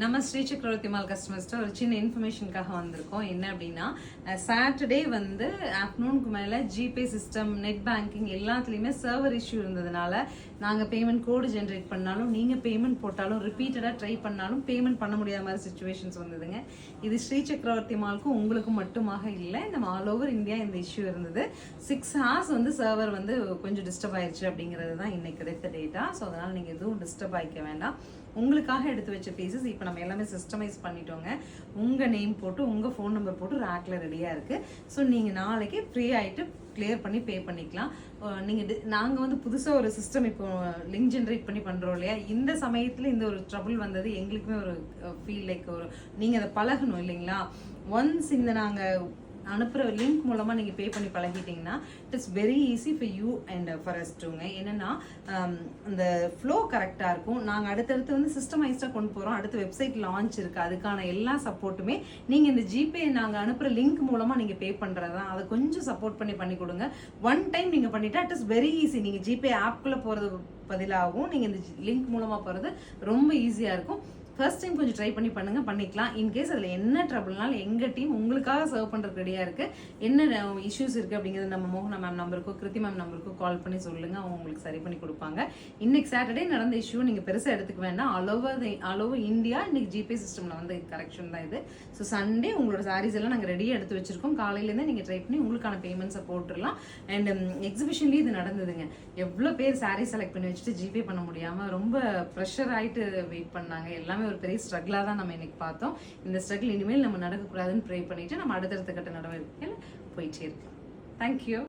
நம்ம ஸ்ரீ சக்கரவர்த்தி மால் கஸ்டமர்ஸ்ட்டு ஒரு சின்ன இன்ஃபர்மேஷனுக்காக வந்திருக்கோம். என்ன அப்படின்னா, சாட்டர்டே வந்து ஆஃப்டர்நூனுக்கு மேலே ஜிபே சிஸ்டம், நெட் பேங்கிங் எல்லாத்துலேயுமே சர்வர் இஷ்யூ இருந்ததுனால நாங்கள் பேமெண்ட் கோடு ஜென்ரேட் பண்ணாலும் நீங்கள் பேமெண்ட் போட்டாலும் ரிப்பீட்டடாக ட்ரை பண்ணாலும் பேமெண்ட் பண்ண முடியாத மாதிரி சுச்சுவேஷன்ஸ் வந்ததுங்க. இது ஸ்ரீ சக்கரவர்த்தி மாலுக்கும் உங்களுக்கும் மட்டுமாக இல்லை, நம்ம ஆல் ஓவர் இந்தியா இந்த இஷ்யூ இருந்தது. 6 hours வந்து சர்வர் வந்து கொஞ்சம் டிஸ்டர்ப் ஆயிடுச்சு அப்படிங்கிறது தான் இன்னைக்கு கிடைத்த டேட்டா. ஸோ அதனால் நீங்கள் எதுவும் டிஸ்டர்ப் ஆகிக்க வேண்டாம். உங்களுக்காக எடுத்து வச்ச பீசஸ் இப்போ நம்ம எல்லாமே சிஸ்டமைஸ் பண்ணிட்டோங்க. உங்கள் நேம் போட்டு உங்கள் ஃபோன் நம்பர் போட்டு ரேக்கில் ரெடியாக இருக்குது. ஸோ நீங்கள் நாளைக்கு ஃப்ரீ ஆகிட்டு கிளியர் பண்ணி பே பண்ணிக்கலாம். நாங்கள் வந்து புதுசாக ஒரு சிஸ்டம் இப்போ லிங்க் ஜென்ரேட் பண்ணி பண்ணுறோம் இல்லையா, இந்த சமயத்தில் இந்த ஒரு ட்ரபிள் வந்தது எங்களுக்குமே ஒரு ஃபீல் லைக் ஒரு நீங்கள் அதை பழகணும் இல்லைங்களா. ஒன்ஸ் இந்த நாங்கள் அனுப்புகிற லிங்க் மூலமாக நீங்கள் பே பண்ணி பழகிட்டீங்கன்னா it is very easy for you and for us டூங்க. என்னென்னா அந்த ஃப்ளோ கரெக்டாக இருக்கும். நாங்கள் அடுத்தடுத்து வந்து சிஸ்டமைஸ்டாக கொண்டு போகிறோம். அடுத்து வெப்சைட் லான்ச் இருக்குது, அதுக்கான எல்லா சப்போர்ட்டுமே நீங்கள் இந்த ஜிபே நாங்கள் அனுப்புகிற லிங்க் மூலமாக நீங்கள் பே பண்ணுறது தான். அதை கொஞ்சம் சப்போர்ட் பண்ணி கொடுங்க. ஒன் டைம் நீங்கள் பண்ணிட்டா இட் இஸ் வெரி ஈஸி. நீங்கள் ஜிபே ஆப்குள்ளே போகிறது பதிலாகவும் நீங்கள் இந்த லிங்க் மூலமாக போகிறது ரொம்ப ஈஸியாக இருக்கும். ஃபர்ஸ்ட் டைம் கொஞ்சம் ட்ரை பண்ணி பண்ணிக்கலாம். இன்கேஸ் அதில் என்ன ட்ரபிள்னாலும் எங்கள் டீம் உங்களுக்காக சர்வ் பண்ணுறதுக்கு ரெடியாக இருக்குது. என்ன இஷ்யூஸ் இருக்குது அப்படிங்கிறது நம்ம மோகனா மேம் நம்பருக்கோ கிருத்தி மேம் நம்பருக்கோ கால் பண்ணி சொல்லுங்கள், அவங்க உங்களுக்கு சரி பண்ணி கொடுப்பாங்க. இன்னைக்கு சாட்டர்டே நடந்த இஷ்யூ நீங்கள் பெருசாக எடுத்துக்க வேண்டாம். ஆல் ஓவர் இந்தியா இன்னைக்கு ஜிபே சிஸ்டமில் வந்து கரெக்ஷன் தான் இது. ஸோ சண்டே உங்களோட சாரீஸ் எல்லாம் நாங்கள் ரெடியாக எடுத்து வச்சிருக்கோம். காலையிலேருந்தே நீங்கள் ட்ரை பண்ணி உங்களுக்கான பேமெண்ட்ஸை போட்டுடலாம். அண்ட் எக்ஸிபிஷன்லேயும் இது நடந்ததுங்க. எவ்வளோ பேர் சாரீ செலக்ட் பண்ணி வச்சுட்டு ஜிபே பண்ண முடியாமல் ரொம்ப ப்ரெஷர் ஆகிட்டு வெயிட் பண்ணாங்க. எல்லாமே ஒரு பெரிய ஸ்ட்ரகிளாக தான் நம்ம இன்னைக்கு பார்த்தோம். இந்த ஸ்ட்ரகிள் இனிமேல் நம்ம நடக்கக்கூடாதுன்னு ப்ரே பண்ணிட்டு நம்ம அடுத்தடுத்த கட்ட நடவடிக்கையில் போயிட்டே இருக்கோம். தேங்க்யூ.